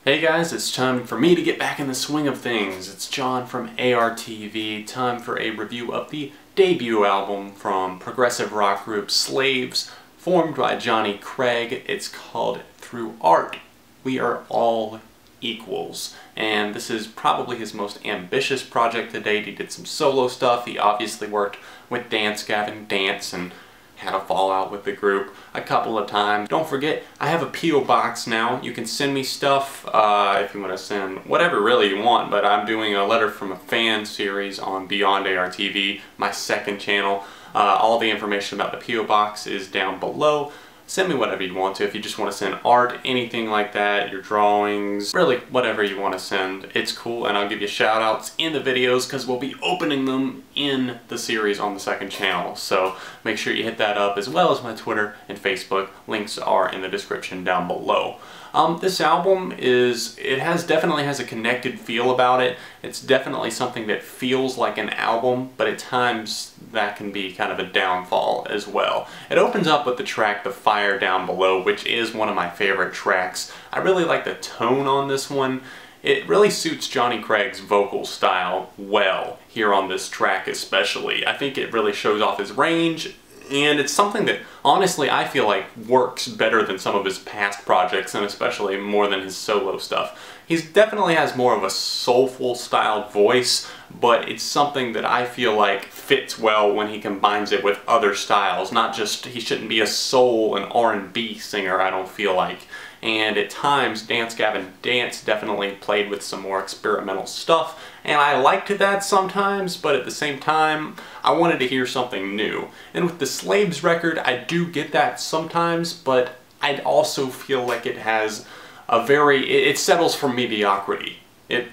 Hey guys, it's time for me to get back in the swing of things. It's John from ARTV. Time for a review of the debut album from progressive rock group Slaves, formed by Johnny Craig. It's called Through Art, We Are All Equals. And this is probably his most ambitious project to date. He did some solo stuff. He obviously worked with Dance Gavin Dance and had a fallout with the group a couple of times. Don't forget, I have a P.O. box now. You can send me stuff if you want to send whatever really you want, but I'm doing a letter from a fan series on Beyond ARTV, my second channel. All the information about the P.O. box is down below. Send me whatever you want to. If you just want to send art, anything like that, your drawings, really whatever you want to send, it's cool, and I'll give you shout outs in the videos because we'll be opening them in the series on the second channel. So make sure you hit that up, as well as my Twitter and Facebook. Links are in the description down below. This album definitely has a connected feel about it. It's definitely something that feels like an album, but at times that can be kind of a downfall as well. It opens up with the track The Fire Down Below, which is one of my favorite tracks. I really like the tone on this one. It really suits Johnny Craig's vocal style well here on this track especially. I think it really shows off his range, and it's something that, honestly, I feel like works better than some of his past projects, and especially more than his solo stuff. He definitely has more of a soulful styled voice, but it's something that I feel like fits well when he combines it with other styles. Not just, he shouldn't be a soul and R&B singer, I don't feel like. And at times, Dance Gavin Dance definitely played with some more experimental stuff, and I liked that sometimes, but at the same time, I wanted to hear something new. And with the Slaves record, I do get that sometimes, but I also feel like it has it settles for mediocrity.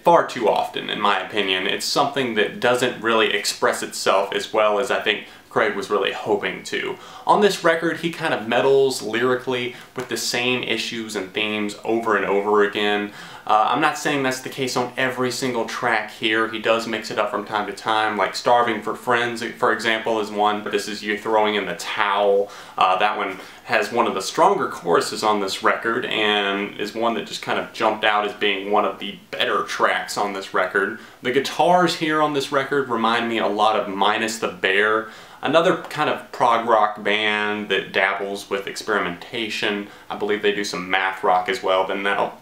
Far too often, in my opinion. It's something that doesn't really express itself as well as I think Craig was really hoping to. On this record, he kind of meddles lyrically with the same issues and themes over and over again. I'm not saying that's the case on every single track here. He does mix it up from time to time, like Starving for Friends, for example, is one. This is You Throwing in the Towel. That one has one of the stronger choruses on this record and is one that just kind of jumped out as being one of the better tracks on this record. The guitars here on this record remind me a lot of Minus the Bear, another kind of prog rock band that dabbles with experimentation. I believe they do some math rock as well.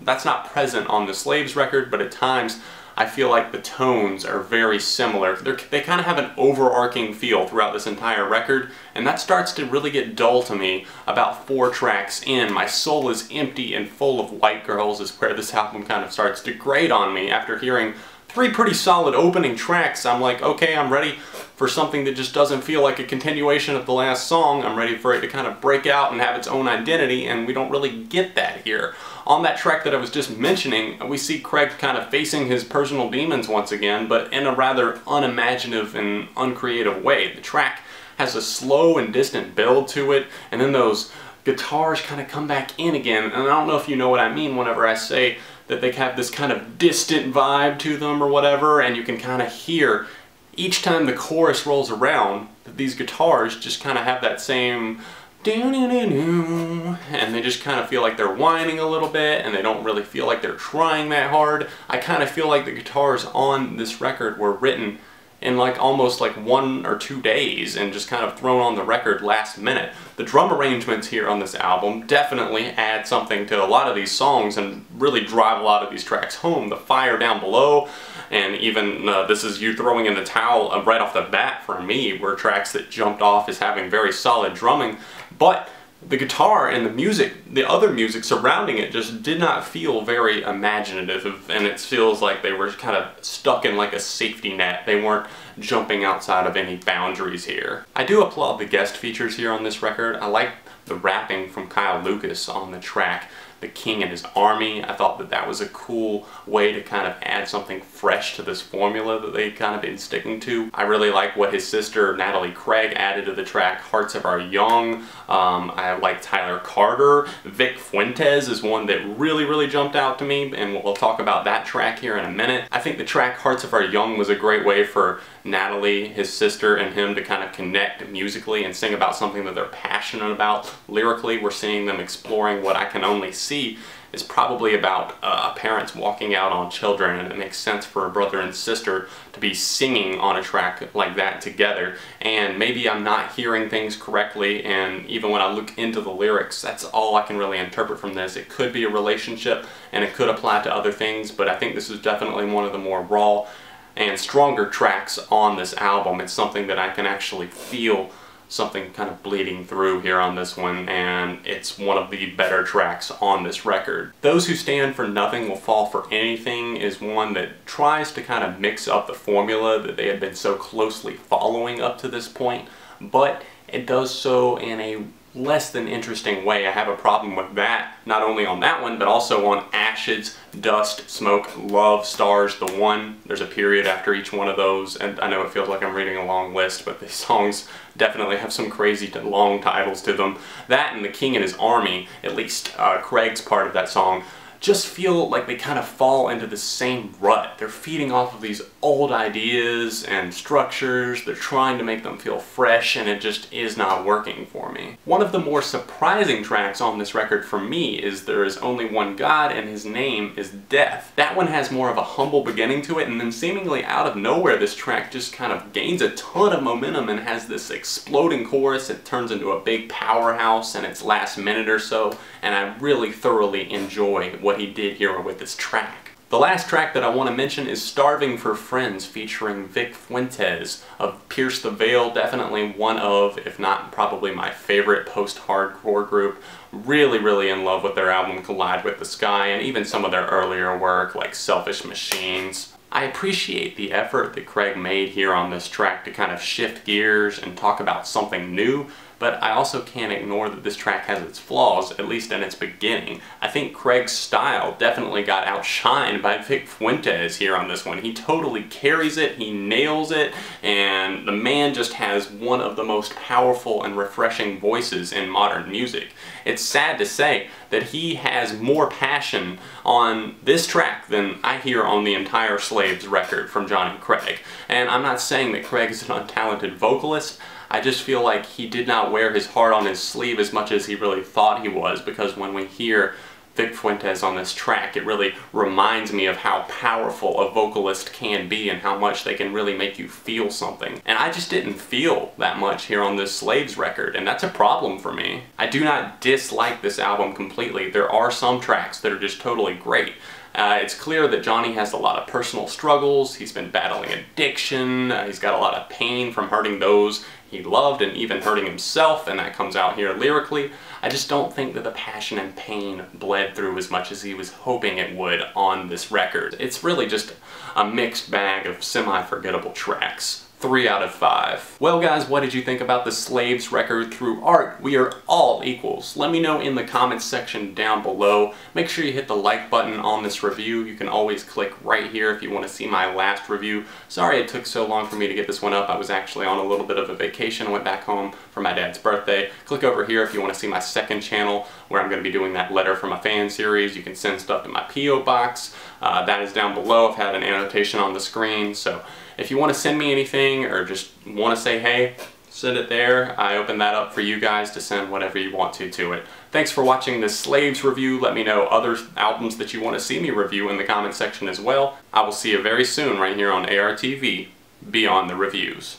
That's not present on the Slaves record, but at times I feel like the tones are very similar. They kind of have an overarching feel throughout this entire record, and that starts to really get dull to me about 4 tracks in. My Soul is Empty and Full of White Girls is where this album kind of starts to grate on me. After hearing 3 pretty solid opening tracks, I'm like, okay, I'm ready for something that just doesn't feel like a continuation of the last song. I'm ready for it to kind of break out and have its own identity, and we don't really get that here. On that track that I was just mentioning, we see Craig kind of facing his personal demons once again, but in a rather unimaginative and uncreative way. The track has a slow and distant build to it, and then those guitars kind of come back in again, and I don't know if you know what I mean whenever I say that they have this kind of distant vibe to them or whatever, and you can kind of hear each time the chorus rolls around that these guitars just kind of have that same doo-doo-doo-doo, and they just kind of feel like they're whining a little bit, and they don't really feel like they're trying that hard. I kind of feel like the guitars on this record were written in almost 1 or 2 days and just kind of thrown on the record last minute. The drum arrangements here on this album definitely add something to a lot of these songs and really drive a lot of these tracks home. The Fire Down Below and even This Is You Throwing in the Towel right off the bat for me were tracks that jumped off as having very solid drumming, but the guitar and the music, the other music surrounding it, just did not feel very imaginative, and it feels like they were kind of stuck in like a safety net. They weren't jumping outside of any boundaries here. I do applaud the guest features here on this record. I like the rapping from Kyle Lucas on the track The King and His Army. I thought that that was a cool way to kind of add something fresh to this formula that they've kind of been sticking to. I really like what his sister Natalie Craig added to the track Hearts of Our Young. I like Tyler Carter. Vic Fuentes is one that really jumped out to me, and we'll talk about that track here in a minute. I think the track Hearts of Our Young was a great way for Natalie, his sister, and him to kind of connect musically and sing about something that they're passionate about. Lyrically, we're seeing them exploring what I can only see see is probably about parents walking out on children, and it makes sense for a brother and sister to be singing on a track like that together. And maybe I'm not hearing things correctly, and even when I look into the lyrics, that's all I can really interpret from this. It could be a relationship and it could apply to other things, but I think this is definitely one of the more raw and stronger tracks on this album. It's something that I can actually feel something kind of bleeding through here on this one, and it's one of the better tracks on this record. Those Who Stand for Nothing Will Fall for Anything is one that tries to kind of mix up the formula that they had been so closely following up to this point, but it does so in a less than interesting way. I have a problem with that, not only on that one, but also on Ashes.Dust.Smoke.Love.Stars, the one. There's a period after each one of those, and I know it feels like I'm reading a long list, but these songs definitely have some crazy long titles to them. That and The King and His Army, at least Craig's part of that song, just feel like they kind of fall into the same rut. They're feeding off of these old ideas and structures. They're trying to make them feel fresh, and it just is not working for me. One of the more surprising tracks on this record for me is There Is Only One God and His Name is Death. That one has more of a humble beginning to it, and then seemingly out of nowhere this track just kind of gains a ton of momentum and has this exploding chorus. It turns into a big powerhouse in its last minute or so, and I really thoroughly enjoy what he did here with this track. The last track that I want to mention is Starving for Friends, featuring Vic Fuentes of Pierce the Veil, definitely one of, if not probably my favorite post-hardcore group. Really in love with their album Collide with the Sky, and even some of their earlier work like Selfish Machines. I appreciate the effort that Craig made here on this track to kind of shift gears and talk about something new, but I also can't ignore that this track has its flaws, at least in its beginning. I think Craig's style definitely got outshined by Vic Fuentes here on this one. He totally carries it, he nails it, and the man just has one of the most powerful and refreshing voices in modern music. It's sad to say that he has more passion on this track than I hear on the entire Slaves record from Johnny Craig. And I'm not saying that Craig is an untalented vocalist. I just feel like he did not wear his heart on his sleeve as much as he really thought he was, because when we hear Vic Fuentes on this track, it really reminds me of how powerful a vocalist can be and how much they can really make you feel something. And I just didn't feel that much here on this Slaves record, and that's a problem for me. I do not dislike this album completely. There are some tracks that are just totally great. It's clear that Johnny has a lot of personal struggles. He's been battling addiction. He's got a lot of pain from hurting those he loved and even hurting himself, and that comes out here lyrically. I just don't think that the passion and pain bled through as much as he was hoping it would on this record. It's really just a mixed bag of semi-forgettable tracks. 3 out of 5. Well guys, what did you think about the Slaves record through art? We are all equals. Let me know in the comments section down below. Make sure you hit the like button on this review. You can always click right here if you want to see my last review. Sorry it took so long for me to get this one up. I was actually on a little bit of a vacation. Went back home for my dad's birthday. Click over here if you want to see my second channel where I'm going to be doing that letter from a fan series. You can send stuff to my P.O. box. That is down below. I've had an annotation on the screen, so if you want to send me anything or just want to say hey, send it there. I open that up for you guys to send whatever you want to it. Thanks for watching this Slaves review. Let me know other albums that you want to see me review in the comment section as well. I will see you very soon right here on ARTV, Beyond the Reviews.